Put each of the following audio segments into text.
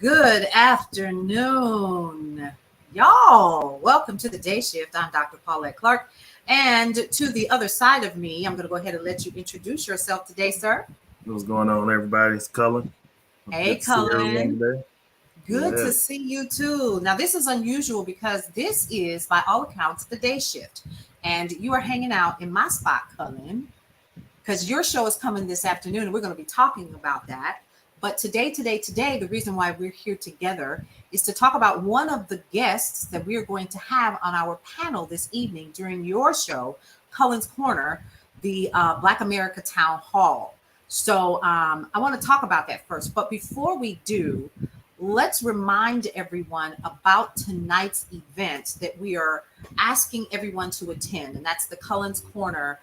Good afternoon, y'all. Welcome to the day shift. I'm Dr. Paulette Clark. And to the other side of me, I'm going to go ahead and let you introduce yourself today, sir. What's going on, everybody? It's Cullen. Hey, Good to see everyone Cullen. today. Good to Yeah. see you too. Now, this is unusual because this is, by all accounts, the day shift. And you are hanging out in my spot, Cullen, because your show is coming this afternoon and we're going to be talking about that. But today, the reason why we're here together is to talk about one of the guests that we're going to have on our panel this evening during your show, Cullen's Corner, the Black America Town Hall. So I want to talk about that first. But before we do, let's remind everyone about tonight's event that we are asking everyone to attend, and that's the Cullen's Corner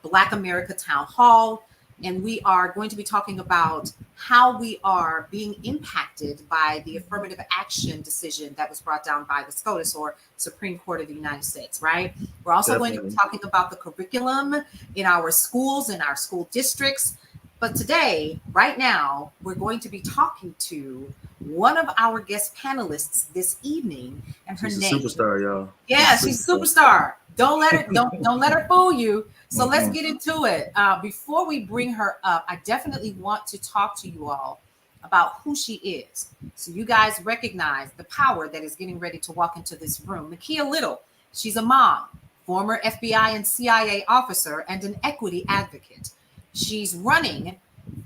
Black America Town Hall. And we are going to be talking about how we are being impacted by the affirmative action decision that was brought down by the SCOTUS, or Supreme Court of the United States, right? We're also going to be talking about the curriculum in our schools, in our school districts. But today, right now, we're going to be talking to one of our guest panelists this evening, and her She's name. a superstar, y'all. Yeah, she's a superstar. Don't let her fool you. So let's get into it. Before we bring her up, I definitely want to talk to you all about who she is, so you guys recognize the power that is getting ready to walk into this room. Makya Little, she's a mom, former FBI and CIA officer, and an equity advocate. She's running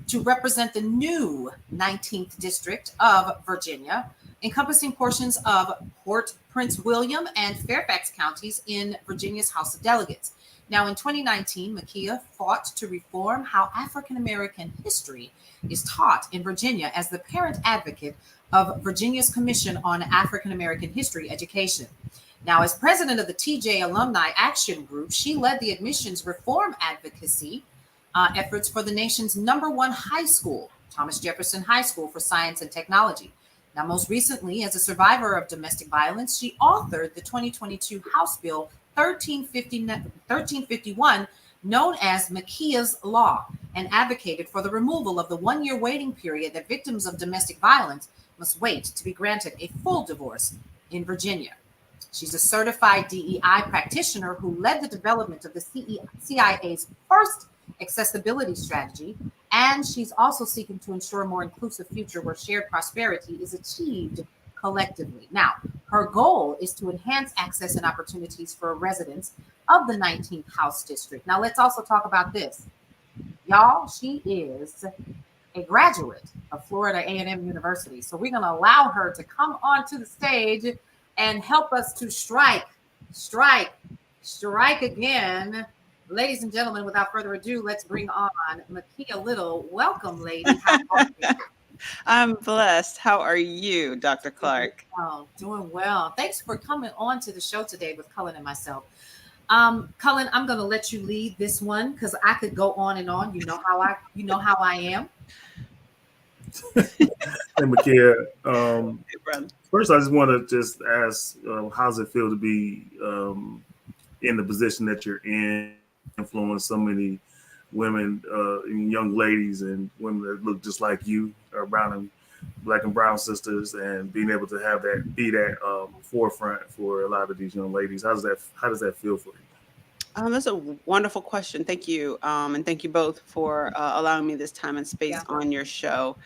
to represent the new 19th District of Virginia, encompassing portions of Port Prince William and Fairfax counties in Virginia's House of Delegates. Now, in 2019, Makya fought to reform how African American history is taught in Virginia as the parent advocate of Virginia's Commission on African American History Education. Now, as president of the TJ Alumni Action Group, she led the admissions reform advocacy efforts for the nation's #1 high school, Thomas Jefferson High School for Science and Technology. Now, most recently, as a survivor of domestic violence, she authored the 2022 House Bill 1351, known as Makya's Law, and advocated for the removal of the one-year waiting period that victims of domestic violence must wait to be granted a full divorce in Virginia. She's a certified DEI practitioner who led the development of the CIA's first accessibility strategy, and she's also seeking to ensure a more inclusive future where shared prosperity is achieved collectively. Now, her goal is to enhance access and opportunities for residents of the 19th House District. Now, let's also talk about this. Y'all, she is a graduate of Florida A&M University. So we're going to allow her to come onto the stage and help us to strike again. Ladies and gentlemen, without further ado, let's bring on Makya Little. Welcome, lady. How are you? I'm blessed. How are you, Dr. Clark? Oh, doing well. Thanks for coming on to the show today with Cullen and myself. Cullen, I'm going to let you lead this one because I could go on and on. You know how I am. Hey, Makya. First, I just want to just ask, how does it feel to be in the position that you're in, influence so many women, young ladies and women that look just like you, are black and brown sisters, and being able to have that be that forefront for a lot of these young ladies? How does that feel for you? That's a wonderful question. Thank you. And thank you both for allowing me this time and space on your show.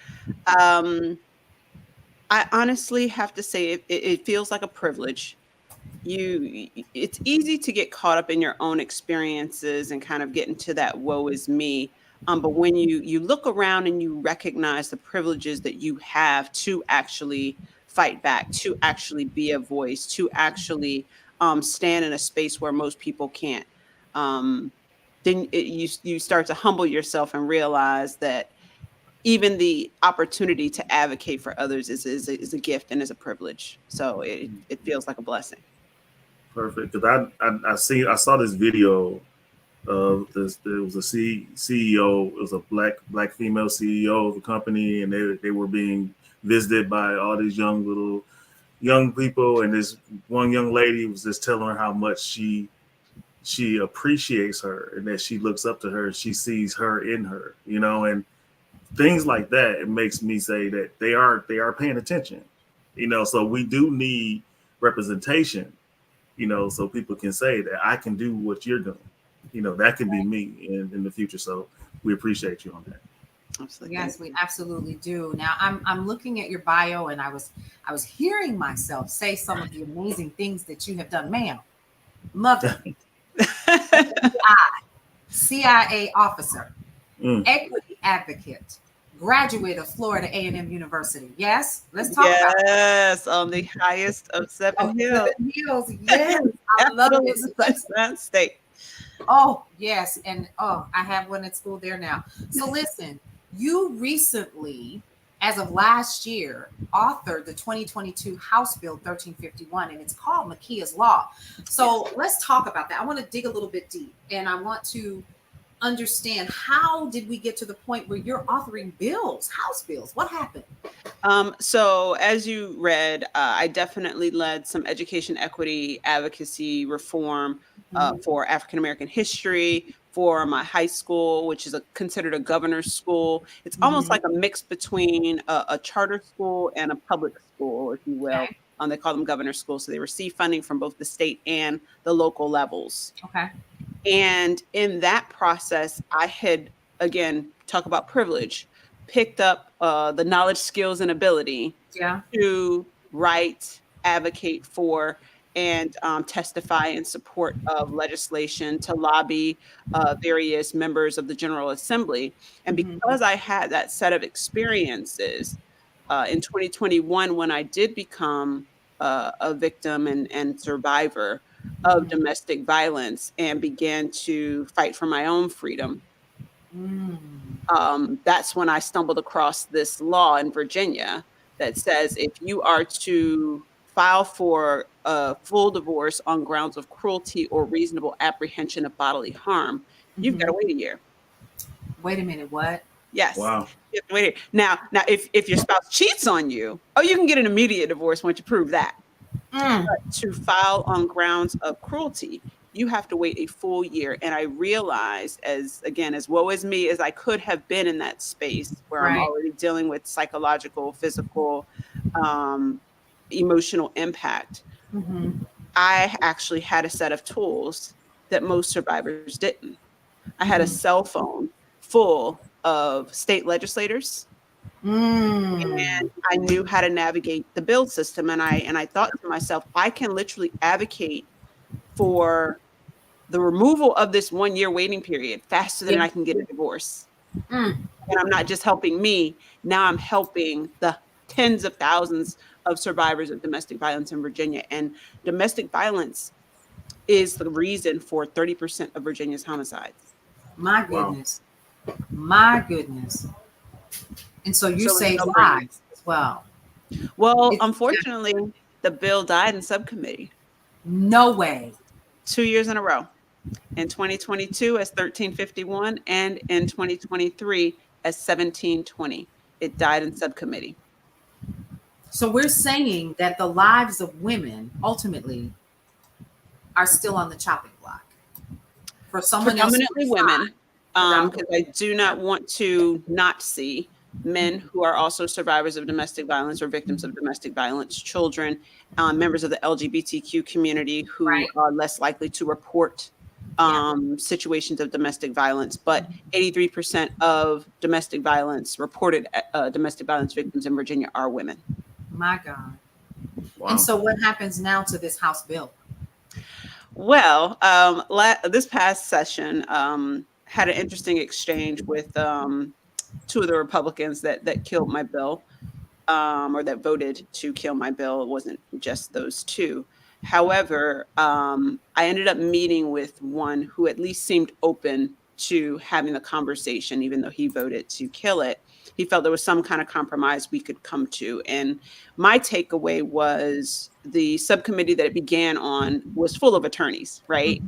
I honestly have to say it feels like a privilege. It's easy to get caught up in your own experiences and kind of get into that woe is me. But when you look around and you recognize the privileges that you have to actually fight back, to actually be a voice, to actually stand in a space where most people can't, then you start to humble yourself and realize that even the opportunity to advocate for others is a gift and is a privilege. So it feels like a blessing. Perfect. Because I saw this video of this. There was a CEO. It was a black female CEO of a company, and they were being visited by all these young people, and this one young lady was just telling her how much she appreciates her and that she looks up to her. She sees her in her, and things like that, it makes me say that they are paying attention. So we do need representation, so people can say that I can do what you're doing. That can be me in the future. So we appreciate you on that. Absolutely. Yes, we absolutely do. Now I'm looking at your bio, and I was hearing myself say some of the amazing things that you have done, ma'am. Mother, CIA officer, equity advocate, graduate of Florida A&M University. Yes, let's talk about it. Yes, on the highest of seven hills. Yes, I love it. That state. Oh, yes. And I have one at school there now. So listen, you recently, as of last year, authored the 2022 House Bill 1351, and it's called Makya's Law. So let's talk about that. I want to dig a little bit deep, and I want to understand, how did we get to the point where you're authoring bills, House bills? What happened? So as you read, I definitely led some education equity advocacy reform for African-American history, for my high school, which is considered a governor's school. It's almost like a mix between a charter school and a public school, if you will. Okay. They call them governor schools. So they receive funding from both the state and the local levels. Okay. And in that process, I had, again, talk about privilege, picked up the knowledge, skills, and ability to write, advocate for, and testify in support of legislation, to lobby various members of the General Assembly. And because I had that set of experiences in 2021, when I did become a victim and survivor of domestic violence and began to fight for my own freedom, that's when I stumbled across this law in Virginia that says if you are to file for a full divorce on grounds of cruelty or reasonable apprehension of bodily harm, you've got to wait a year. Wait a minute, what? Yes. Wow. You have to wait a year. Now, if your spouse cheats on you, you can get an immediate divorce once you prove that. But to file on grounds of cruelty, you have to wait a full year. And I realized, as woe is me as I could have been in that space where I'm already dealing with psychological, physical, emotional impact, I actually had a set of tools that most survivors didn't. I had a cell phone full of state legislators. And I knew how to navigate the bill system. And I thought to myself, I can literally advocate for the removal of this 1 year waiting period faster than I can get a divorce. And I'm not just helping me. Now I'm helping the tens of thousands of survivors of domestic violence in Virginia. And domestic violence is the reason for 30% of Virginia's homicides. My goodness. Wow. My goodness. And so you save lives as well. Well, unfortunately, the bill died in subcommittee. No way. 2 years in a row. In 2022 as 1351 and in 2023 as 1720. It died in subcommittee. So we're saying that the lives of women ultimately are still on the chopping block. For someone else. Predominantly women. Because I do not want to not see men who are also survivors of domestic violence or victims of domestic violence, children, members of the LGBTQ community who are less likely to report situations of domestic violence. But 83% of domestic violence, reported domestic violence victims in Virginia are women. My God. Wow. And so what happens now to this House bill? Well, this past session had an interesting exchange with two of the Republicans that killed my bill, or that voted to kill my bill. It wasn't just those two. However, I ended up meeting with one who at least seemed open to having the conversation, even though he voted to kill it. He felt there was some kind of compromise we could come to. And my takeaway was the subcommittee that it began on was full of attorneys, right?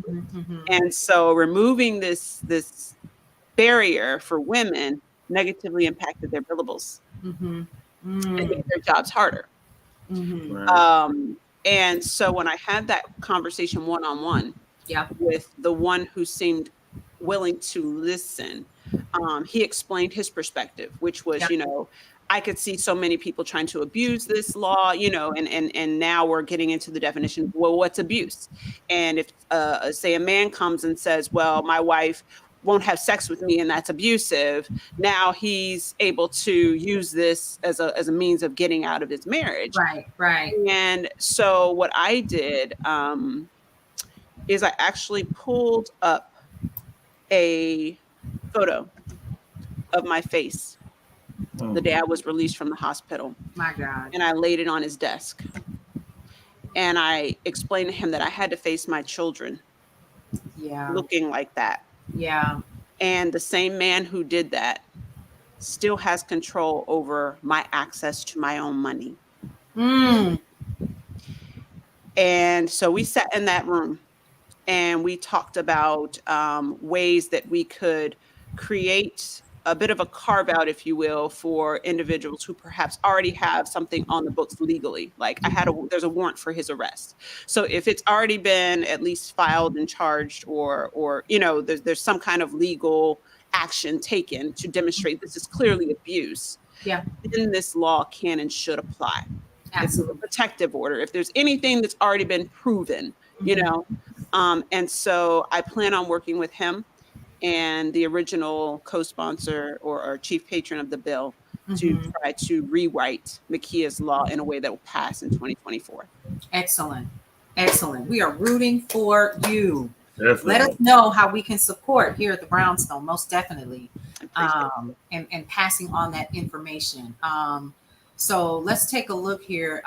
And so removing this barrier for women negatively impacted their billables and made their jobs harder. And so when I had that conversation one-on-one with the one who seemed willing to listen, he explained his perspective, which was, I could see so many people trying to abuse this law, and now we're getting into the definition. Well, what's abuse? And if, say, a man comes and says, well, my wife won't have sex with me and that's abusive, now he's able to use this as a means of getting out of his marriage. Right. And so what I did is I actually pulled up a photo of my face the day I was released from the hospital. My God. And I laid it on his desk. And I explained to him that I had to face my children looking like that. Yeah. And the same man who did that still has control over my access to my own money. And so we sat in that room and we talked about ways that we could create a bit of a carve out, if you will, for individuals who perhaps already have something on the books legally. Like there's a warrant for his arrest. So if it's already been at least filed and charged, or there's some kind of legal action taken to demonstrate this is clearly abuse, then this law can and should apply. Absolutely. It's a protective order. If there's anything that's already been proven, and so I plan on working with him and the original co-sponsor or chief patron of the bill to try to rewrite Makya's law in a way that will pass in 2024. Excellent. We are rooting for you. Definitely. Let us know how we can support here at the Brownstone, most definitely, and passing on that information. So let's take a look here.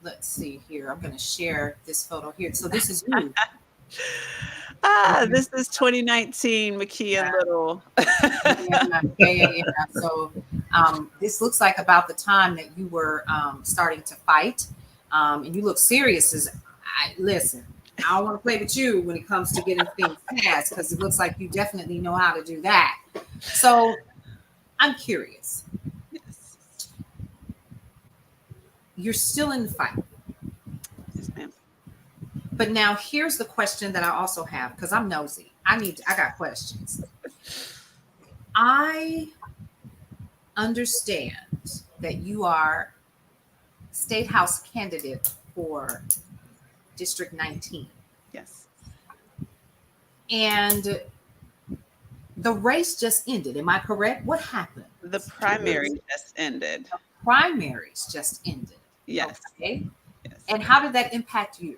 Let's see here. I'm going to share this photo here. So this is you. This is 2019, Makya Little. Yeah. So this looks like about the time that you were starting to fight, and you look serious. Listen, I don't want to play with you when it comes to getting things passed, because it looks like you definitely know how to do that. So I'm curious. Yes. You're still in the fight. Yes, ma'am. But now here's the question that I also have, because I'm nosy. I got questions. I understand that you are State House candidate for District 19. Yes. And the race just ended. Am I correct? What happened? The primary just ended. The primaries just ended. Yes. Okay. Yes. And how did that impact you?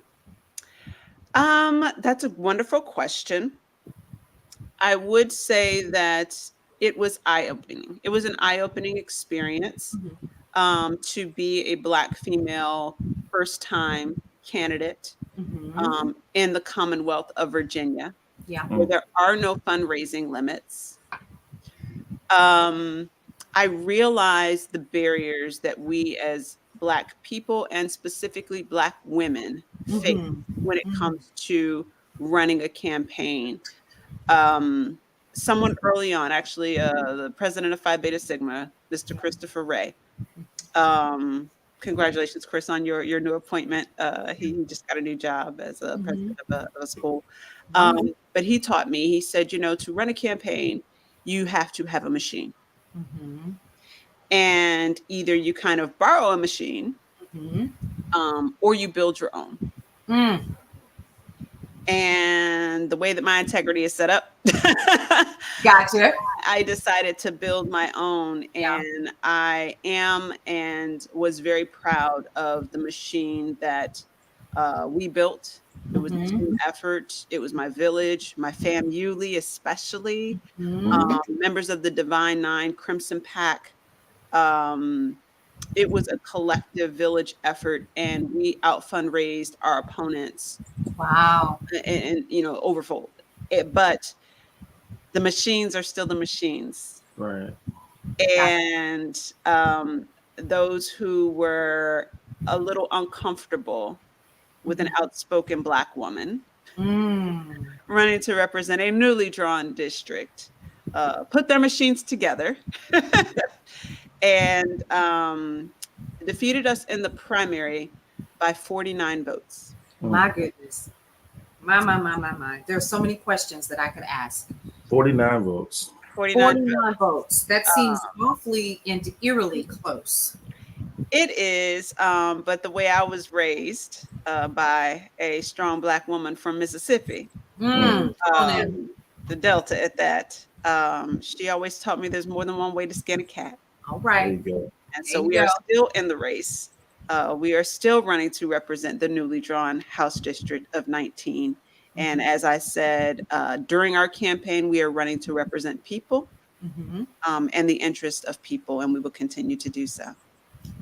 That's a wonderful question. I would say that it was eye-opening. It was an eye-opening experience to be a Black female first-time candidate in the Commonwealth of Virginia, where there are no fundraising limits. I realized the barriers that we as Black people and specifically Black women face when it comes to running a campaign. Someone early on, actually, the president of Phi Beta Sigma, Mr. Christopher Ray. Congratulations, Chris, on your new appointment. He just got a new job as a president of a school. But he taught me, he said, to run a campaign, you have to have a machine. And either you kind of borrow a machine or you build your own. And the way that my integrity is set up, Gotcha. I decided to build my own, and I am and was very proud of the machine that we built. It was a team effort. It was my village, my family, especially members of the Divine Nine, Crimson Pack. It was a collective village effort, and we out fundraised our opponents. Wow. And overfold. But the machines are still the machines. Right. And those who were a little uncomfortable with an outspoken Black woman running to represent a newly drawn district put their machines together and defeated us in the primary by 49 votes. My goodness. My. There's so many questions that I could ask. 49 votes. 49 votes. That seems awfully and eerily close. It is, but the way I was raised by a strong Black woman from Mississippi, the Delta at that, she always taught me there's more than one way to skin a cat. All right. There you go. And so we are still in the race. We are still running to represent the newly drawn House District of 19. And as I said, during our campaign, we are running to represent people and the interest of people, and we will continue to do so.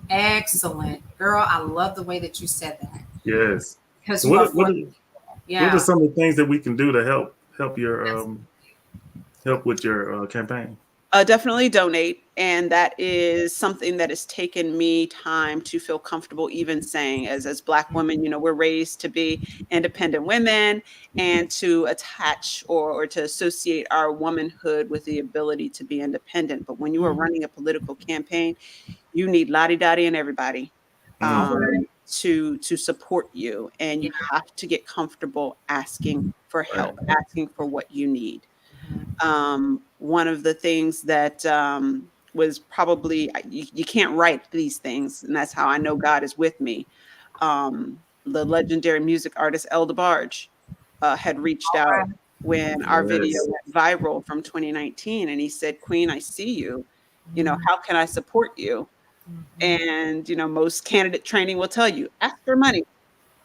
Excellent. Girl, I love the way that you said that. Yes. Because what are some of the things that we can do to help your help with your campaign? Definitely donate. And that is something that has taken me time to feel comfortable even saying. As Black women, you know, we're raised to be independent women and to attach or to associate our womanhood with the ability to be independent. But when you are running a political campaign, you need lottie-dottie and everybody to support you. And you have to get comfortable asking for help, asking for what you need. One of the things that was probably, you can't write these things, and that's how I know God is with me. The legendary music artist El DeBarge had reached out when our video went viral from 2019, and he said, "Queen, I see you. You know, how can I support you?" And, you know, most candidate training will tell you, ask for money.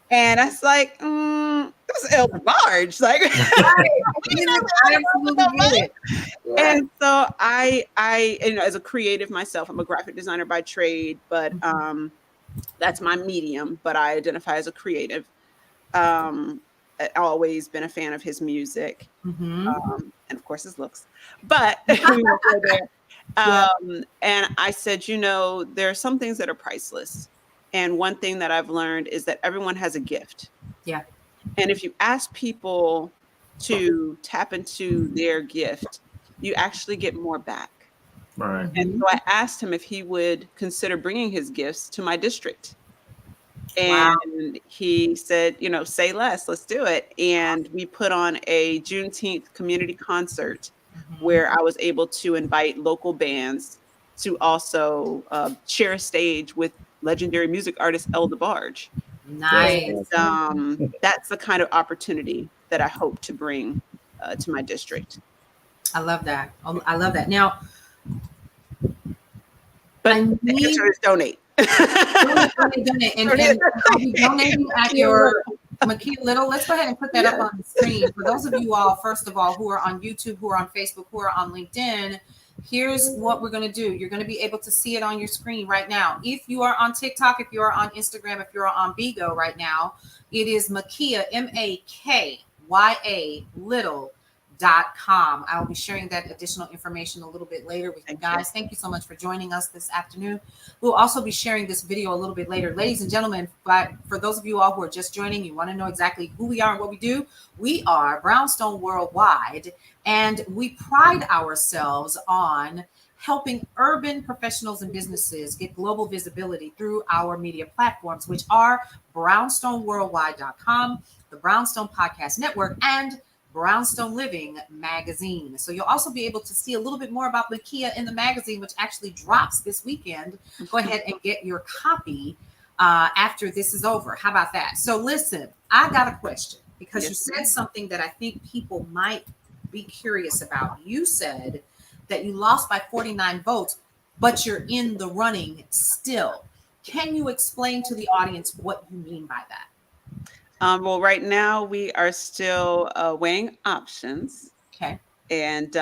And I was like, it was El DeBarge. Like, and so I, you know, as a creative myself, I'm a graphic designer by trade, but that's my medium. But I identify as a creative. I've always been a fan of his music, and of course his looks. But we won't go there. And I said, you know, there are some things that are priceless. And one thing that I've learned is that everyone has a gift. Yeah. And if you ask people to tap into their gift, you actually get more back. Right. And so I asked him if he would consider bringing his gifts to my district. And he said, you know, say less, let's do it. And we put on a Juneteenth community concert where I was able to invite local bands to also share a stage with legendary music artist El DeBarge. Nice. And, that's the kind of opportunity that I hope to bring to my district. I love that. I love that. Now, but the answer is donate. donate. And I'll be donating at your Makya Little. Let's go ahead and put that up on the screen. For those of you all, first of all, who are on YouTube, who are on Facebook, who are on LinkedIn, here's what we're going to do. You're going to be able to see it on your screen right now. If you are on TikTok, if you are on Instagram, if you're on Bigo right now, it is Makya, Makya Little.com. I will be sharing that additional information a little bit later with you guys. Thank you so much for joining us this afternoon. We'll also be sharing this video a little bit later. Ladies and gentlemen, for those of you all who are just joining, you want to know exactly who we are and what we do. We are Brownstone Worldwide, and we pride ourselves on helping urban professionals and businesses get global visibility through our media platforms, which are brownstoneworldwide.com, the Brownstone Podcast Network, and Brownstone Living magazine. So you'll also be able to see a little bit more about Makya in the magazine, which actually drops this weekend. Go ahead and get your copy after this is over. How about that? So listen, I got a question because you said something that I think people might be curious about. You said that you lost by 49 votes, but you're in the running still. Can you explain to the audience what you mean by that? Well, right now we are still weighing options. Okay. And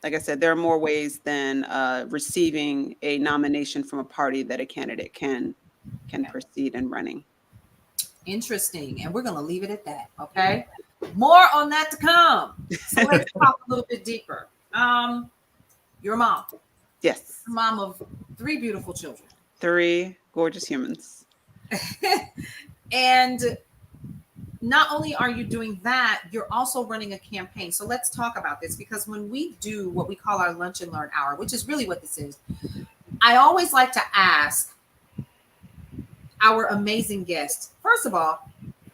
like I said, there are more ways than receiving a nomination from a party that a candidate can proceed in running. Interesting. And we're going to leave it at that. Okay. More on that to come. So let's talk a little bit deeper. Your mom. Yes. Mom of 3 beautiful children. 3 gorgeous humans. And not only are you doing that, you're also running a campaign. So let's talk about this, because when we do what we call our lunch and learn hour, which is really what this is, I always like to ask our amazing guests, first of all,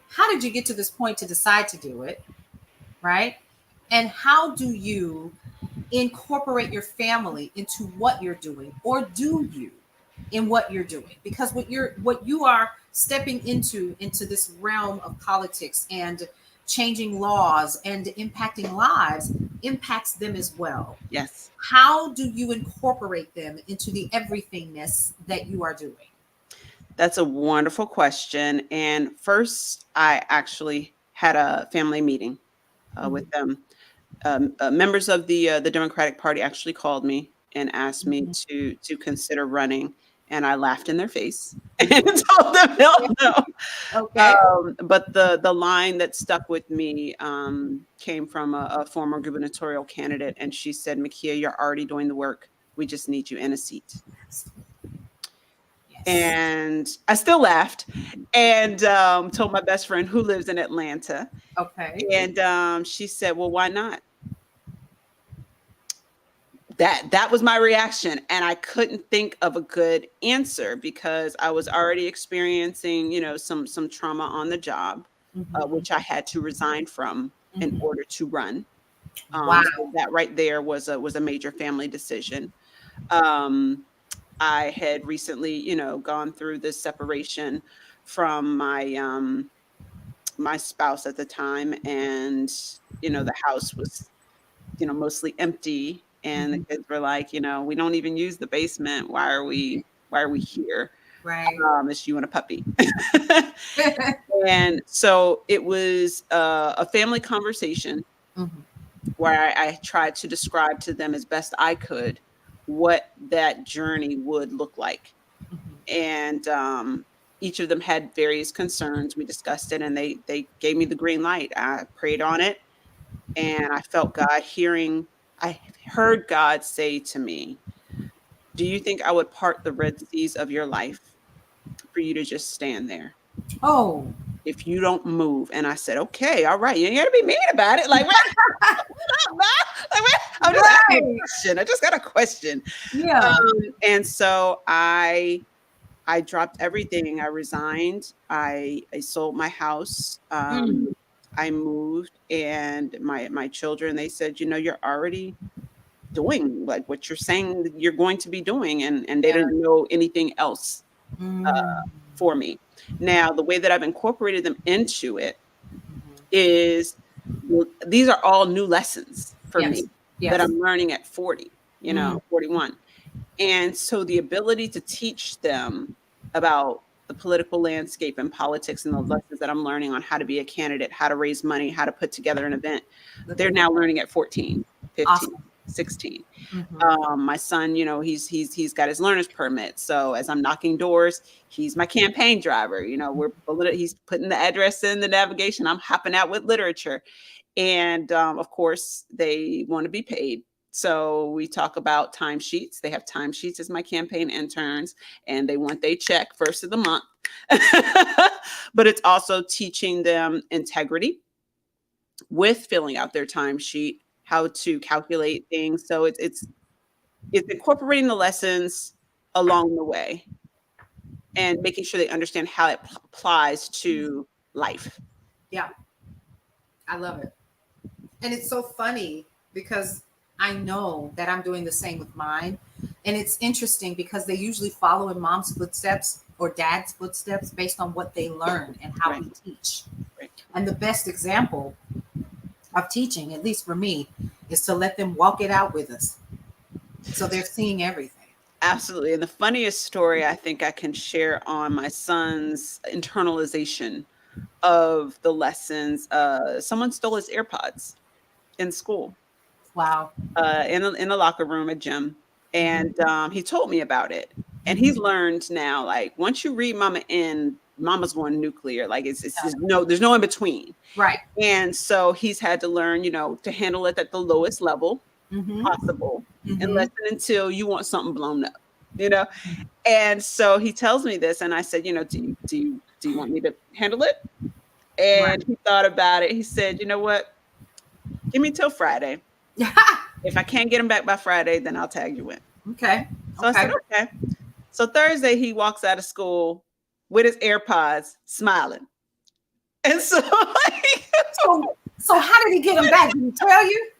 how did you get to this point to decide to do it? Right? And how do you incorporate your family into what you're doing, or do you in what you're doing? Because what you are stepping into this realm of politics and changing laws and impacting lives impacts them as well. Yes. How do you incorporate them into the everythingness that you are doing? That's a wonderful question. And first, I actually had a family meeting with them. Members of the Democratic Party actually called me and asked me to consider running, and I laughed in their face and told them hell no. Okay. But the line that stuck with me came from a former gubernatorial candidate, and she said, "Makya, you're already doing the work. We just need you in a seat." And I still laughed and told my best friend who lives in Atlanta. Okay. And she said, "Well, why not?" That was my reaction. And I couldn't think of a good answer because I was already experiencing, some trauma on the job, which I had to resign from in order to run. Wow. So that right there was a major family decision. I had recently, gone through this separation from my spouse at the time, and the house was, mostly empty, and the kids were like, we don't even use the basement. Why are we here? Right. It's you and a puppy. And so it was a family conversation where I tried to describe to them as best I could what that journey would look like. And each of them had various concerns. We discussed it, and they gave me the green light. I prayed on it, and I felt God I heard God say to me, "Do you think I would part the Red Seas of your life for you to just stand there? Oh, if you don't move?" And I said, "Okay, all right. You ain't gotta be mean about it. Like, I'm just asking a question. I just got a question." Yeah. And so I dropped everything. I resigned. I sold my house. I moved, and my children, they said, "You're already doing like what you're saying you're going to be doing," and they didn't know anything else for me. Now, the way that I've incorporated them into it is these are all new lessons for me that I'm learning at 40, 41. And so the ability to teach them about the political landscape and politics and the lessons that I'm learning on how to be a candidate, how to raise money, how to put together an event, they're now learning at 14, 15. Awesome. 16. My son, he's got his learner's permit. So as I'm knocking doors, he's my campaign driver. He's putting the address in the navigation. I'm hopping out with literature. And of course, they want to be paid. So we talk about timesheets. They have timesheets as my campaign interns, and they want their check first of the month. But it's also teaching them integrity with filling out their timesheet, how to calculate things. So it's incorporating the lessons along the way and making sure they understand how it applies to life. Yeah. I love it. And it's so funny because I know that I'm doing the same with mine. And it's interesting because they usually follow in mom's footsteps or dad's footsteps based on what they learn and how we teach. Right. And the best example of teaching, at least for me, is to let them walk it out with us. So they're seeing everything. Absolutely. And the funniest story I think I can share on my son's internalization of the lessons, someone stole his AirPods in school. Wow. In the locker room at gym. And he told me about it. And he's learned now, like, once you read mama in, mama's going nuclear. Like there's no in between. Right. And so he's had to learn, to handle it at the lowest level possible, unless and until you want something blown up, And so he tells me this, and I said, do you want me to handle it? And he thought about it. He said, "You know what? Give me till Friday. If I can't get him back by Friday, then I'll tag you in." Okay. So I said, okay. So Thursday, he walks out of school with his AirPods, smiling. And so, so how did he get them back? Did he tell you?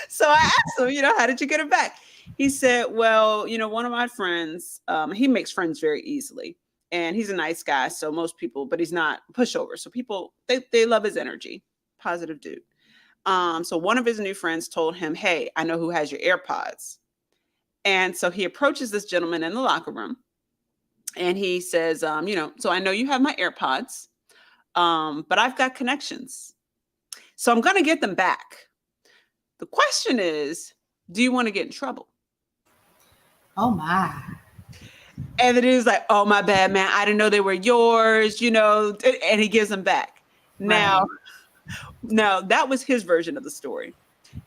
So I asked him, how did you get it back? He said, well, one of my friends, he makes friends very easily. And he's a nice guy. So most people, but he's not a pushover. So people, they love his energy. Positive dude. So one of his new friends told him, hey, I know who has your AirPods. And so he approaches this gentleman in the locker room. And he says, so I know you have my AirPods, but I've got connections. So I'm going to get them back. The question is, do you want to get in trouble? Oh, my. And then he was like, oh, my bad, man. I didn't know they were yours, and he gives them back. Now, that was his version of the story.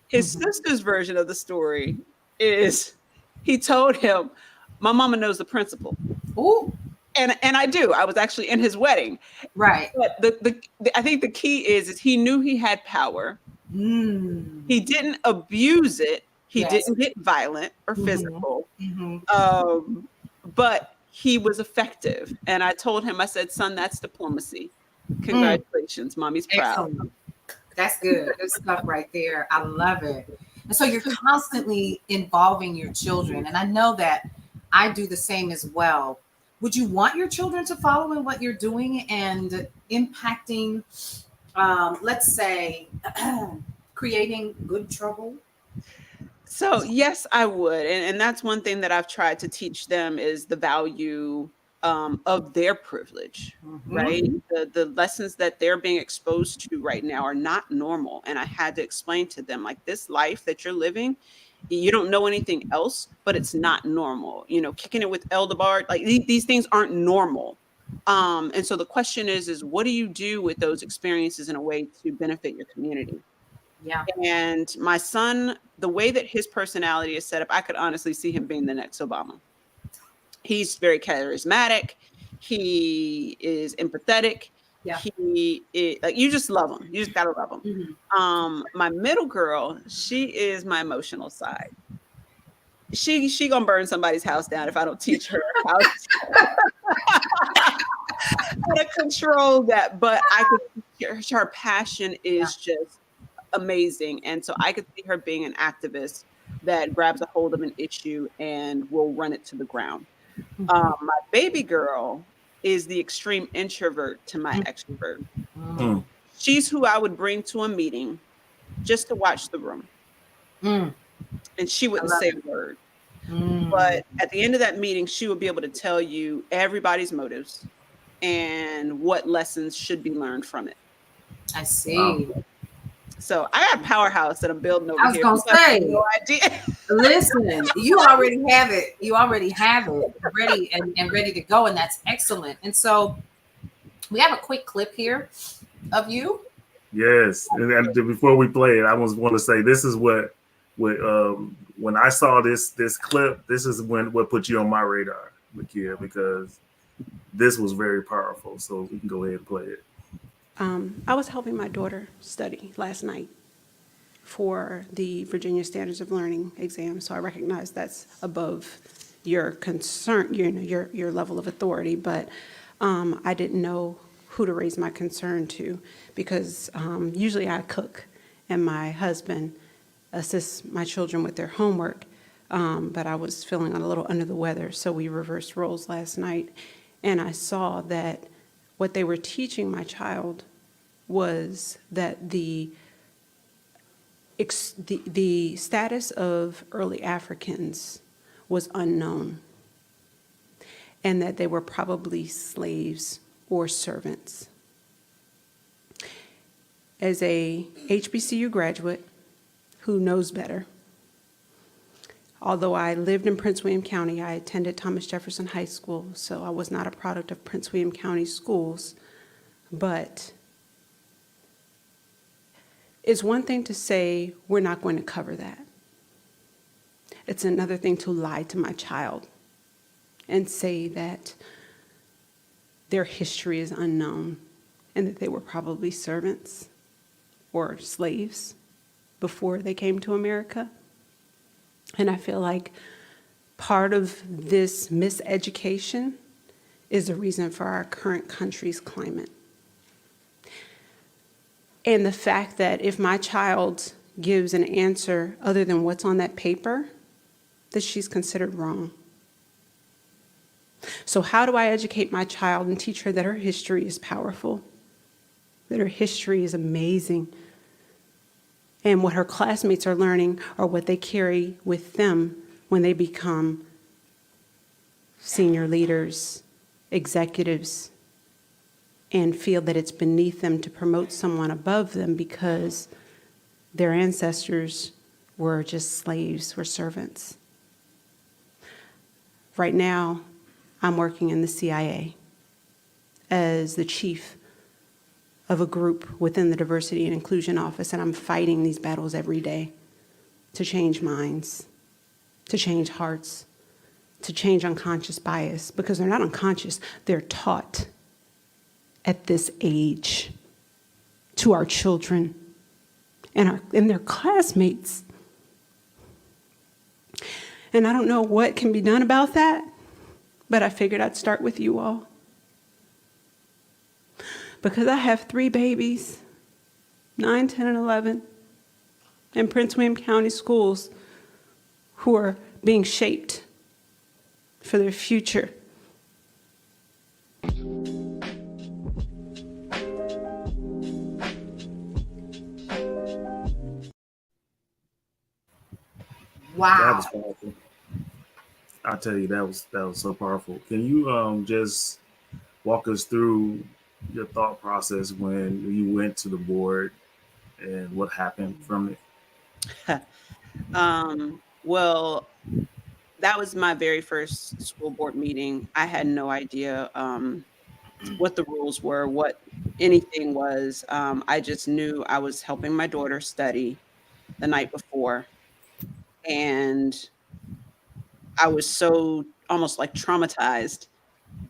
His sister's version of the story is he told him, my mama knows the principal. Ooh. And I do. I was actually in his wedding. Right. But I think the key is he knew he had power. He didn't abuse it. He didn't get violent or physical. But he was effective. And I told him, I said, son, that's diplomacy. Congratulations. Mommy's proud. Excellent. That's good. Good stuff right there. I love it. And so you're constantly involving your children. And I know that I do the same as well. Would you want your children to follow in what you're doing and impacting, let's say, creating good trouble? So yes, I would. And that's one thing that I've tried to teach them is the value of their privilege, right? The lessons that they're being exposed to right now are not normal. And I had to explain to them, like, this life that you're living, you don't know anything else, but it's not normal. Kicking it with Eldebard, like these things aren't normal. And so the question is what do you do with those experiences in a way to benefit your community? Yeah. And my son, the way that his personality is set up, I could honestly see him being the next Obama. He's very charismatic. He is empathetic. Yeah. He is, like, you just love him. You just gotta love him. My middle girl, she is my emotional side. She gonna burn somebody's house down if I don't teach her how to control that. But I could, her passion is just amazing, and so I could see her being an activist that grabs a hold of an issue and will run it to the ground. My baby girl is the extreme introvert to my extrovert. She's who I would bring to a meeting just to watch the room. And she wouldn't say a word. But at the end of that meeting, she would be able to tell you everybody's motives and what lessons should be learned from it. I see. So I got a powerhouse that I'm building over here. I was gonna say, no idea. Listen, you already have it. You already have it ready and ready to go, and that's excellent. And so we have a quick clip here of you. Yes, and before we play it, I want to say this is what when I saw this clip, this is what put you on my radar, Makya, because this was very powerful. So we can go ahead and play it. I was helping my daughter study last night for the Virginia Standards of Learning exam, so I recognize that's above your concern, your level of authority, but I didn't know who to raise my concern to, because usually I cook and my husband assists my children with their homework, but I was feeling a little under the weather, so we reversed roles last night, and I saw that what they were teaching my child was that the status of early Africans was unknown, and that they were probably slaves or servants. As a HBCU graduate who knows better, although I lived in Prince William County, I attended Thomas Jefferson High School, so I was not a product of Prince William County schools, but it's one thing to say, we're not going to cover that. It's another thing to lie to my child and say that their history is unknown and that they were probably servants or slaves before they came to America. And I feel like part of this miseducation is the reason for our current country's climate. And the fact that if my child gives an answer other than what's on that paper, that she's considered wrong. So how do I educate my child and teach her that her history is powerful, that her history is amazing, and what her classmates are learning or what they carry with them when they become senior leaders, executives, and feel that it's beneath them to promote someone above them because their ancestors were just slaves, were servants. Right now, I'm working in the CIA as the chief of a group within the Diversity and Inclusion Office, and I'm fighting these battles every day to change minds, to change hearts, to change unconscious bias, because they're not unconscious, they're taught at this age to our children and their classmates. And I don't know what can be done about that, but I figured I'd start with you all. Because I have 3 babies, 9, 10, and 11, in Prince William County schools who are being shaped for their future. That Wow. was powerful. I tell you, that was so powerful. Can you just walk us through your thought process when you went to the board and what happened from it? Well, that was my very first school board meeting. I had no idea what the rules were, what anything was. I just knew I was helping my daughter study the night before. And I was so almost like traumatized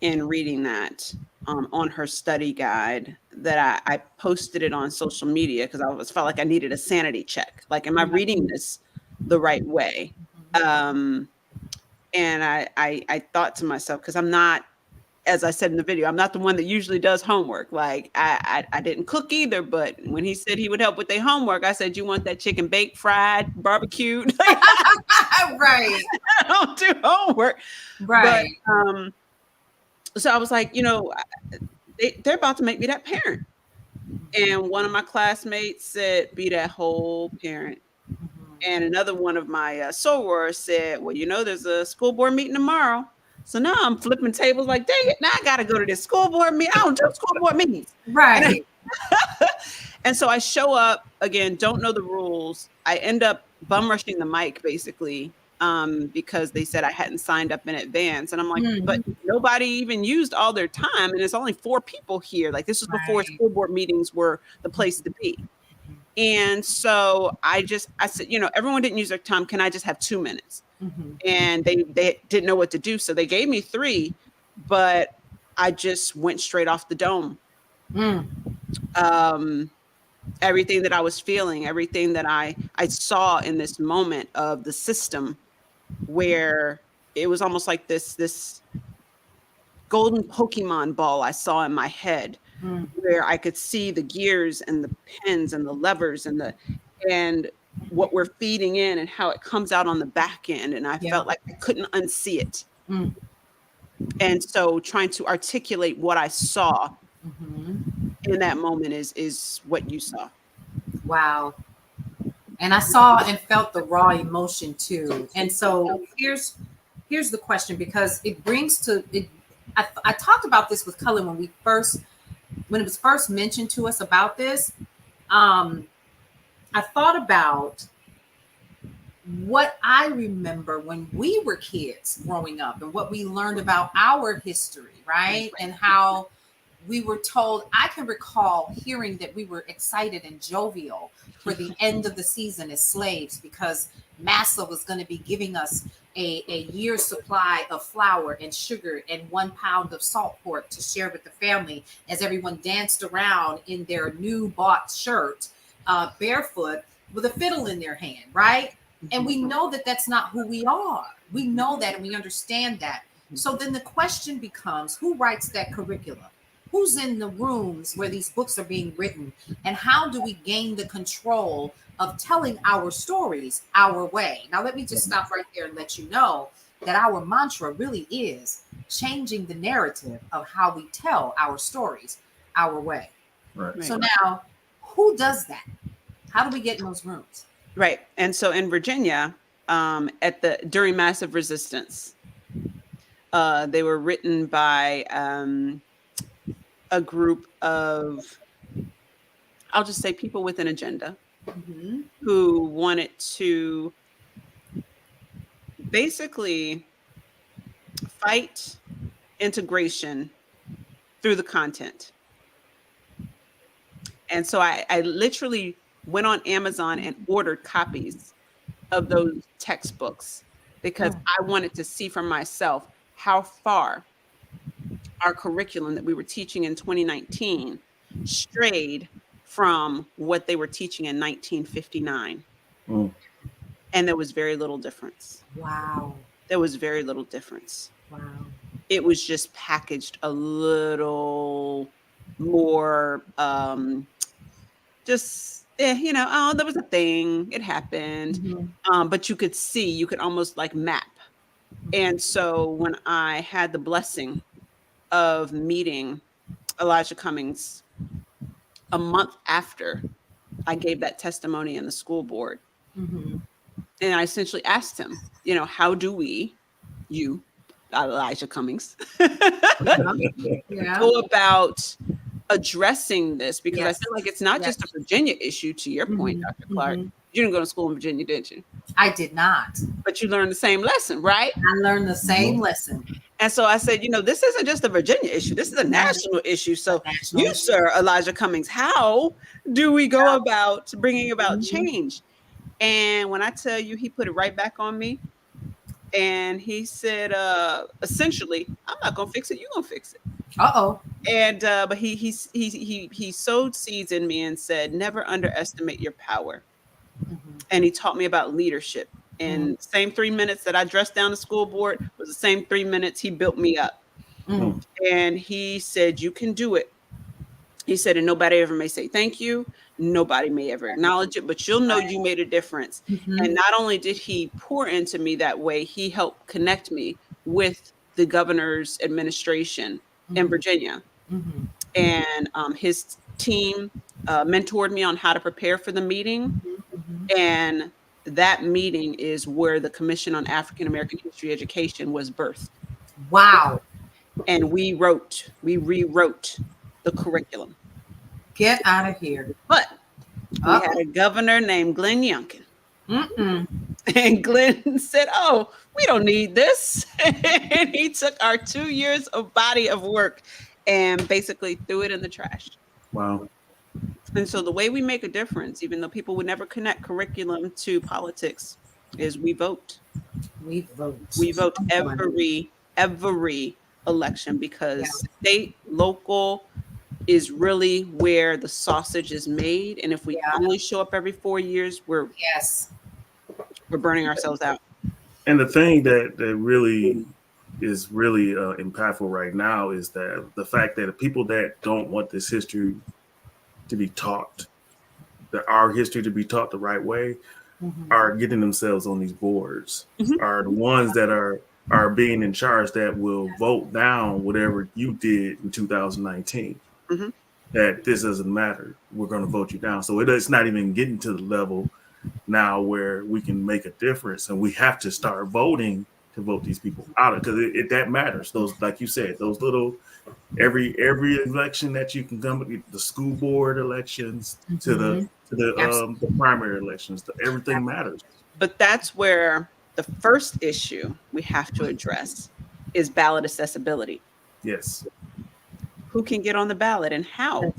in reading that on her study guide that I posted it on social media because felt like I needed a sanity check. Like, am I reading this the right way? And I thought to myself, because I'm not, as I said in the video, I'm not the one that usually does homework. Like I didn't cook either, but when he said he would help with their homework, I said, you want that chicken baked, fried, barbecued? Right. I don't do homework. Right. But, so I was like, they're about to make me that parent. And one of my classmates said, be that whole parent. And another one of my sorors said, well, there's a school board meeting tomorrow. So now I'm flipping tables like, dang it, now I got to go to this school board meeting. I don't do school board meetings. Right. And so I show up, again, don't know the rules. I end up bum rushing the mic, basically, because they said I hadn't signed up in advance. And I'm like, but nobody even used all their time. And it's only 4 people here. Like, this was before school board meetings were the place to be. And so I said, everyone didn't use their time. Can I just have 2 minutes? And they didn't know what to do. So they gave me 3, but I just went straight off the dome. Everything that I was feeling, everything that I saw in this moment of the system, where it was almost like this golden Pokemon ball I saw in my head, where I could see the gears and the pins and the levers and what we're feeding in and how it comes out on the back end. And I felt like I couldn't unsee it. And so trying to articulate what I saw in that moment is what you saw. Wow. And I saw and felt the raw emotion too. And so here's the question, because it brings to it. I talked about this with Cullen when it was first mentioned to us about this. I thought about what I remember when we were kids growing up and what we learned about our history, right? And how we were told, I can recall hearing that we were excited and jovial for the end of the season as slaves because Massa was going to be giving us a year's supply of flour and sugar and 1 pound of salt pork to share with the family as everyone danced around in their new bought shirt, barefoot with a fiddle in their hand, right? And we know that that's not who we are. We know that and we understand that. So then the question becomes, who writes that curriculum? who's in the rooms where these books are being written, and how do we gain the control of telling our stories our way? Now, let me just stop right there and let you know that our mantra really is changing the narrative of how we tell our stories our way. Right. So now, who does that? How do we get in those rooms? Right. And so in Virginia, during Massive Resistance, they were written by a group of, I'll just say, people with an agenda who wanted to basically fight integration through the content. And so I literally went on Amazon and ordered copies of those textbooks because I wanted to see for myself how far our curriculum that we were teaching in 2019 strayed from what they were teaching in 1959. And there was very little difference. Wow. There was very little difference. Wow. It was just packaged a little more, there was a thing, it happened. But you could almost like map. And so when I had the blessing of meeting Elijah Cummings a month after I gave that testimony in the school board, and I essentially asked him, how do we, Elijah Cummings, go about addressing this? Because I feel like it's not just a Virginia issue, to your point, Dr. Clark. You didn't go to school in Virginia, did you? I did not. But you learned the same lesson, right? I learned the same lesson. And so I said, this isn't just a Virginia issue. This is a national issue. So you, sir, Elijah Cummings, how do we go about bringing about change? And when I tell you, he put it right back on me. And he said, essentially, I'm not going to fix it. You're going to fix it. Uh-oh. And but he sowed seeds in me and said, never underestimate your power. And he taught me about leadership. And same 3 minutes that I dressed down the school board was the same 3 minutes he built me up. And he said, you can do it. He said, and nobody ever may say thank you. Nobody may ever acknowledge it, but you'll know you made a difference. And not only did he pour into me that way, he helped connect me with the governor's administration in Virginia. And his team mentored me on how to prepare for the meeting. And that meeting is where the Commission on African American History Education was birthed. Wow. And we rewrote the curriculum. Get out of here. But we had a governor named Glenn Youngkin. And Glenn said, oh, we don't need this. And he took our 2 years of body of work and basically threw it in the trash. Wow. And so the way we make a difference, even though people would never connect curriculum to politics, is we vote. We vote. We vote every election because state, local is really where the sausage is made. And if we only show up every 4 years, we're burning ourselves out. And the thing that really is really impactful right now is that the fact that the people that don't want this history to be taught, our history to be taught the right way, are getting themselves on these boards, are the ones that are being in charge that will vote down whatever you did in 2019. That this doesn't matter. We're going to vote you down. So it's not even getting to the level now where we can make a difference, and we have to start voting to vote these people out, because that matters. Those, like you said, those little every election that you can come, the school board elections to the primary elections, everything matters. But that's where the first issue we have to address is ballot accessibility. Yes. Who can get on the ballot and how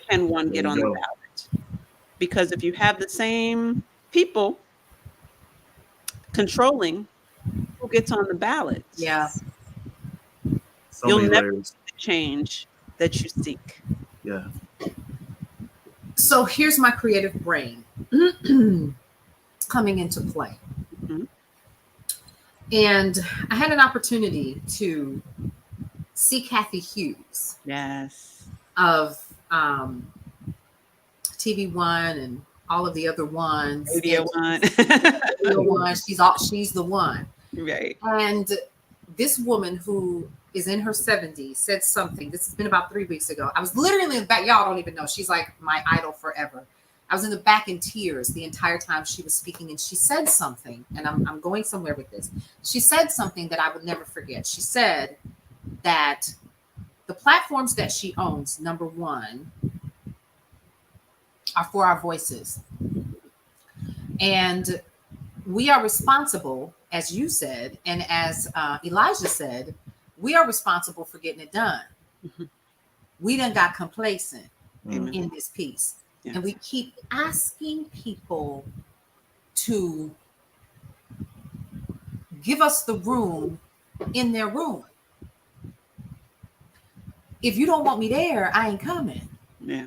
can one get on the ballot? Because if you have the same people controlling who gets on the ballot, you'll never see the change that you seek. Yeah. So here's my creative brain coming into play. And I had an opportunity to see Kathy Hughes Yes. of TV One and all of the other ones. Radio One. Radio One. She's the one. Right. And this woman who is in her 70s said something. This has been about 3 weeks ago. I was literally in the back. Y'all don't even know. She's like my idol forever. I was in the back in tears the entire time she was speaking, and she said something, and I'm going somewhere with this. She said something that I would never forget. She said that the platforms that she owns, number one, are for our voices. And we are responsible, as you said, and as Elijah said, we are responsible for getting it done. Mm-hmm. We done got complacent Amen. in this piece. Yes. And we keep asking people to give us the room in their room. If you don't want me there, I ain't coming. Yeah.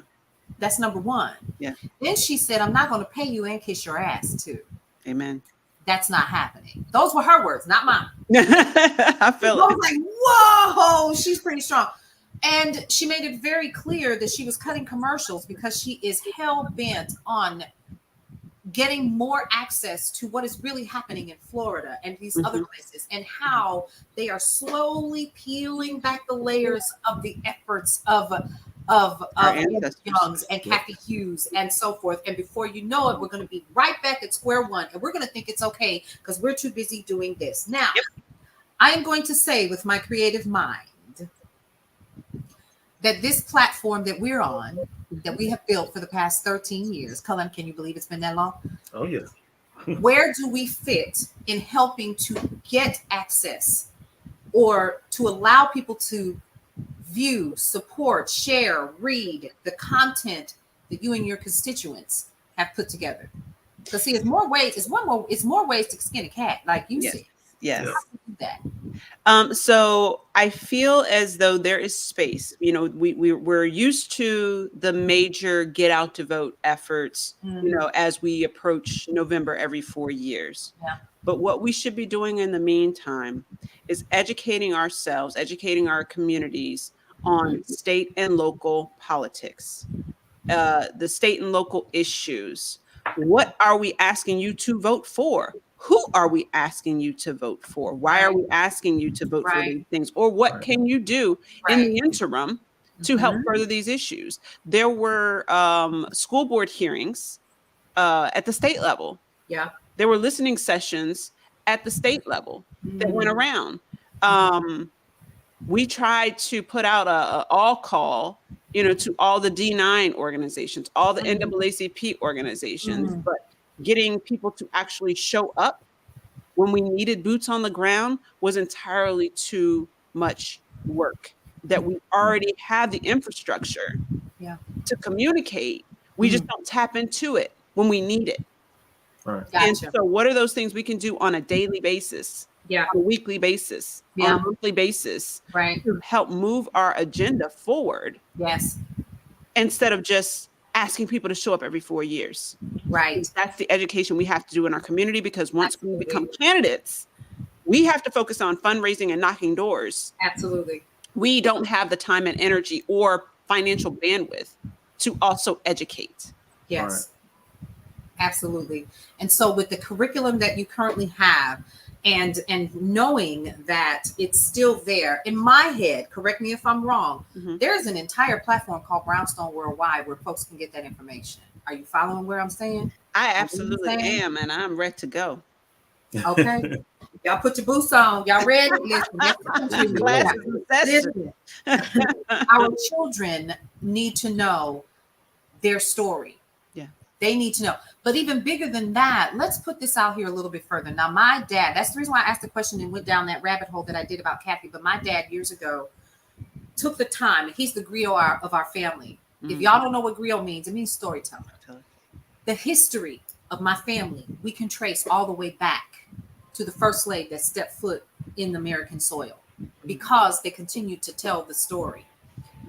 That's number one. Yeah. Then she said, I'm not going to pay you and kiss your ass too. Amen. That's not happening. Those were her words, not mine. I feel I was like, whoa, she's pretty strong. And she made it very clear that she was cutting commercials because she is hell-bent on getting more access to what is really happening in Florida and these other places, and how they are slowly peeling back the layers of the efforts of Young's and Kathy Hughes and so forth. And before you know it, we're going to be right back at square one, and we're going to think it's okay because we're too busy doing this. Now, I am going to say with my creative mind that this platform that we're on, that we have built for the past 13 years, Cullen, can you believe it's been that long? Oh, yeah. Where do we fit in helping to get access or to allow people to view, support, share, read the content that you and your constituents have put together? Because see, it's more ways to skin a cat, like you said. Yes. How do you do that? So I feel as though there is space. You know, we're used to the major get out to vote efforts, you know, as we approach November every 4 years. Yeah. But what we should be doing in the meantime is educating ourselves, educating our communities on state and local politics, the state and local issues. What are we asking you to vote for? Who are we asking you to vote for? Why are we asking you to vote for these things? Or what can you do in the interim to help further these issues? There were school board hearings at the state level. Yeah. There were listening sessions at the state level that went around. We tried to put out a all call, you know, to all the D9 organizations, all the NAACP organizations, but getting people to actually show up when we needed boots on the ground was entirely too much work. That we already have the infrastructure to communicate. We just don't tap into it when we need it. Right. Gotcha. And so what are those things we can do on a daily basis, on a weekly basis, on a monthly basis, to help move our agenda forward? Yes. Instead of just asking people to show up every 4 years. Right. That's the education we have to do in our community, because once we become candidates, we have to focus on fundraising and knocking doors. Absolutely. We don't have the time and energy or financial bandwidth to also educate. Yes. Right. Absolutely. And so with the curriculum that you currently have, and knowing that it's still there in my head, correct me if I'm wrong, there's an entire platform called Brownstone Worldwide where folks can get that information. Are you following where I'm saying? I absolutely am, and I'm ready to go. Okay. Y'all put your boots on. Y'all ready? Listen. Our children need to know their story. Yeah. They need to know. But even bigger than that, let's put this out here a little bit further. Now, my dad, that's the reason why I asked the question and went down that rabbit hole that I did about Kathy. But my dad years ago took the time, he's the griot of our family. If y'all don't know what griot means, it means storyteller. The history of my family, we can trace all the way back to the first slave that stepped foot in American soil, because they continue to tell the story.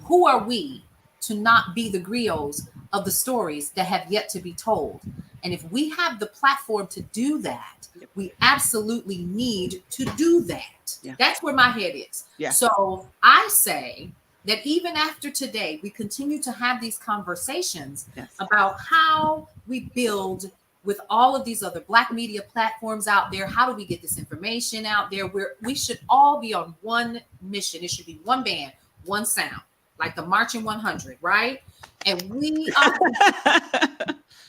Who are we to not be the griots of the stories that have yet to be told. And if we have the platform to do that, we absolutely need to do that. Yeah. That's where my head is. Yeah. So I say that even after today, we continue to have these conversations about how we build with all of these other Black media platforms out there. How do we get this information out there? We should all be on one mission. It should be one band, one sound, like the Marching 100, right? And we are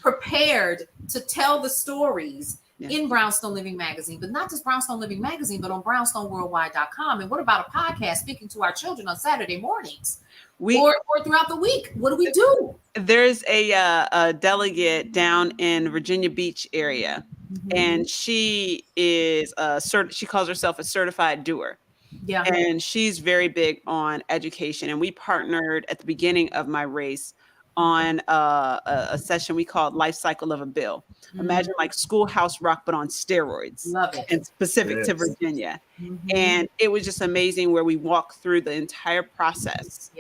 prepared to tell the stories in Brownstone Living Magazine, but not just Brownstone Living Magazine, but on brownstoneworldwide.com. And what about a podcast speaking to our children on Saturday mornings or throughout the week? What do we do? There's a delegate down in Virginia Beach area, and she is she calls herself a certified doer. Yeah. And she's very big on education. And we partnered at the beginning of my race on a session we called Life Cycle of a Bill. Imagine like Schoolhouse Rock, but on steroids. Love it. And specific to Virginia. And it was just amazing where we walked through the entire process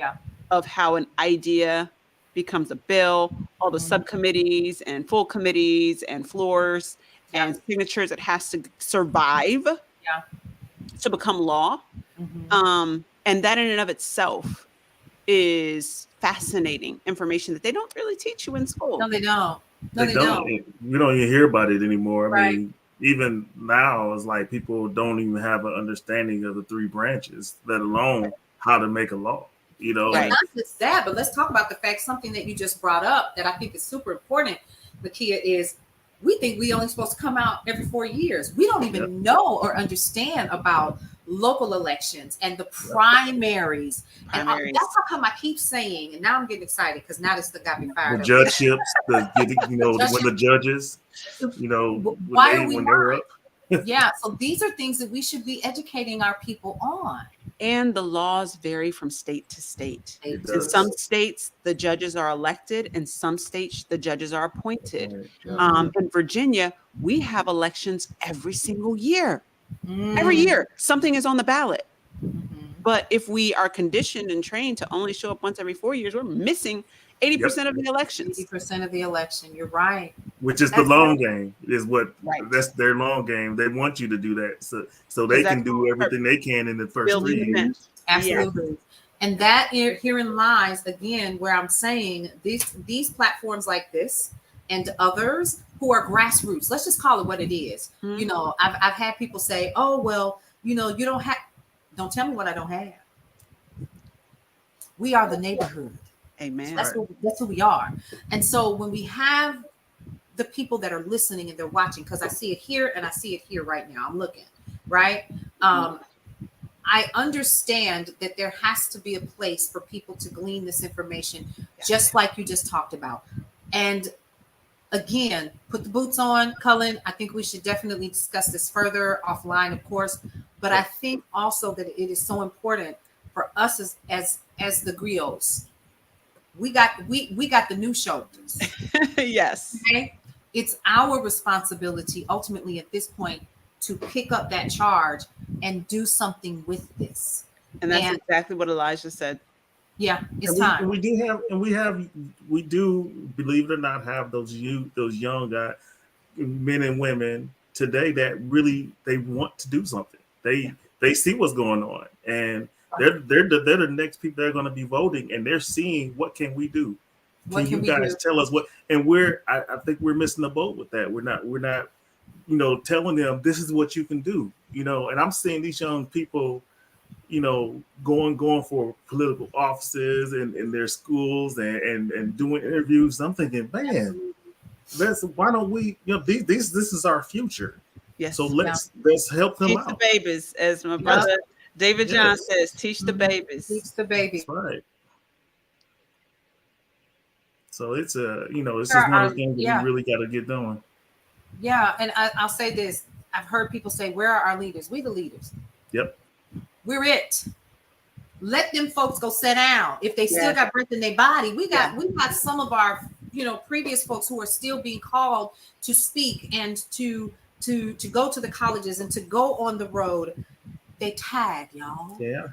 of how an idea becomes a bill, all the subcommittees and full committees and floors and signatures it has to survive to become law. And that in and of itself is fascinating information that they don't really teach you in school. No, they don't. No, they don't. We don't even hear about it anymore. I mean, even now, it's like people don't even have an understanding of the three branches, let alone how to make a law. You know, Not just that, but let's talk about the fact, something that you just brought up that I think is super important, Makya, is we think we only supposed to come out every 4 years. We don't even know or understand about local elections and the primaries. And that's how come I keep saying, and now I'm getting excited because now this got me fired up. The judgeships, when the judges, why are we not? Yeah, so these are things that we should be educating our people on. And the laws vary from state to state. In some states, the judges are elected. In some states, the judges are appointed. In Virginia, we have elections every single year. Every year, something is on the ballot. But if we are conditioned and trained to only show up once every 4 years, we're missing 80% of the elections. 80% of the election. You're right. Which is the long game, is what that's their long game. They want you to do that so they can do everything they can in the first 3 years. Absolutely. Yeah. And that herein lies again where I'm saying these platforms like this and others who are grassroots. Let's just call it what it is. You know, I've had people say, "Oh, well, you don't tell me what I don't have." We are the neighborhood. Amen. So that's who we are. And so when we have the people that are listening and they're watching, because I see it here and I see it here right now. I'm looking, right? I understand that there has to be a place for people to glean this information, just like you just talked about. And again, put the boots on, Cullen. I think we should definitely discuss this further offline, of course. But I think also that it is so important for us as the griots. We got the new shoulders. Yes. Okay? It's our responsibility ultimately at this point to pick up that charge and do something with this. And that's exactly what Elijah said. Yeah, it's time. We do, believe it or not, have those young guys, men and women today that really they want to do something. They see what's going on, and they're the next people that are going to be voting, and they're seeing what can we do. Can you guys tell us what? And I think we're missing the boat with that. We're not telling them this is what you can do. And I'm seeing these young people, going for political offices in their schools and doing interviews. I'm thinking, man, why don't we? This is our future. Yes. So let's help them out. Teach the babies, as my brother David John says. Teach the babies. Teach the babies. That's right. So it's it's just one of the things that we really got to get done. Yeah, and I'll say this: I've heard people say, "Where are our leaders? We the leaders." Yep. We're it. Let them folks go sit down. If they still got breath in their body, we got some of our previous folks who are still being called to speak and to go to the colleges and to go on the road. They tag, y'all. Yeah.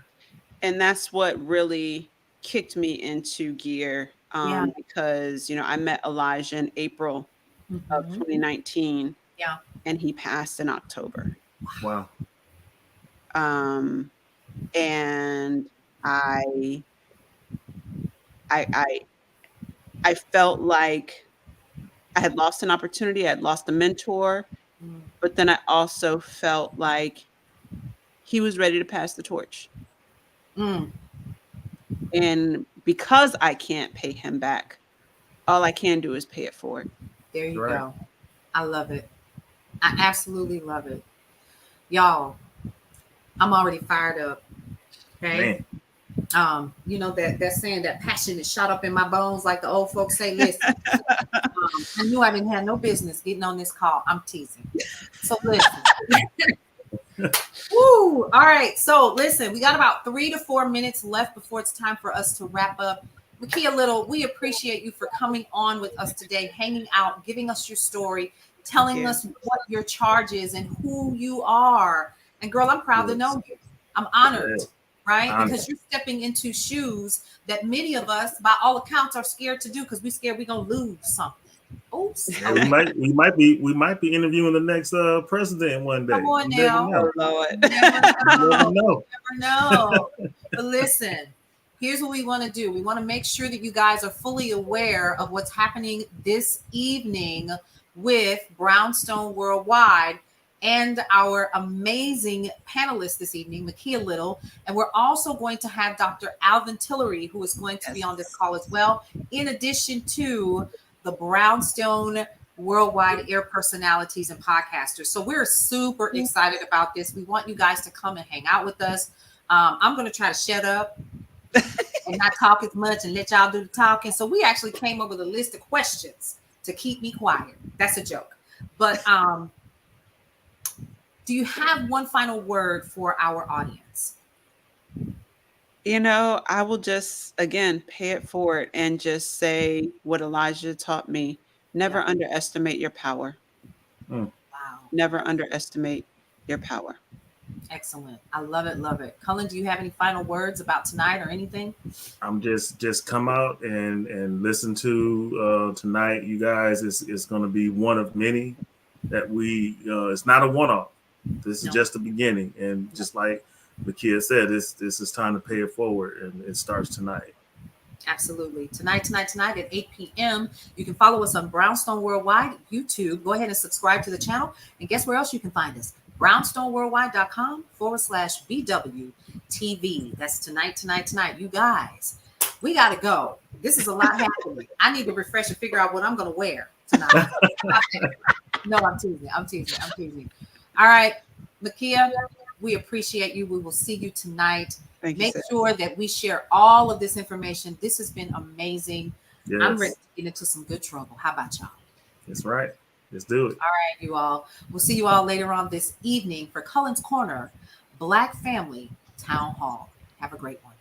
And that's what really kicked me into gear because, I met Elijah in April of 2019. Yeah. And he passed in October. Wow. And I felt like I had lost an opportunity. I had lost a mentor, but then I also felt like he was ready to pass the torch. And because I can't pay him back, all I can do is pay it forward. There you go. I love it. I absolutely love it. Y'all, I'm already fired up. Okay. Man. That saying, that passion is shot up in my bones, like the old folks say. Listen, I knew I didn't have no business getting on this call. I'm teasing. So listen. Woo! All right. So listen, we got about 3 to 4 minutes left before it's time for us to wrap up. Makya Little, we appreciate you for coming on with us today, hanging out, giving us your story, telling us what your charge is and who you are. And girl, I'm proud to know you. I'm honored, right? Because you're stepping into shoes that many of us, by all accounts, are scared to do because we're scared we're gonna lose something. Oops. Yeah, we might be interviewing the next president one day. Come on now. Oh, Lord. Never know. But listen, here's what we want to do. We want to make sure that you guys are fully aware of what's happening this evening with Brownstone Worldwide and our amazing panelists this evening, Makya Little. And we're also going to have Dr. Alvin Tillery, who is going to be on this call as well, in addition to the Brownstone Worldwide Air personalities and podcasters. So we're super excited about this. We want you guys to come and hang out with us. I'm going to try to shut up and not talk as much and let y'all do the talking. So we actually came up with a list of questions to keep me quiet. That's a joke. But do you have one final word for our audience? I will just, again, pay it forward and just say what Elijah taught me. Never underestimate your power. Wow. Never underestimate your power. Excellent. I love it. Love it. Cullen, do you have any final words about tonight or anything? I'm just come out and listen to tonight. You guys, it's going to be one of many that it's not a one-off. This is just the beginning. And just like Makya said, this is time to pay it forward, and it starts tonight. Absolutely. Tonight at 8 p.m. You can follow us on Brownstone Worldwide, YouTube. Go ahead and subscribe to the channel. And guess where else you can find us? brownstoneworldwide.com/BWTV. That's tonight. You guys, we got to go. This is a lot happening. I need to refresh and figure out what I'm going to wear tonight. No, I'm teasing. All right, Makya, we appreciate you. We will see you tonight. Make sure that we share all of this information. This has been amazing. Yes. I'm ready to get into some good trouble. How about y'all? That's right. Let's do it. All right, you all. We'll see you all later on this evening for Cullen's Corner, Black Family Town Hall. Have a great one.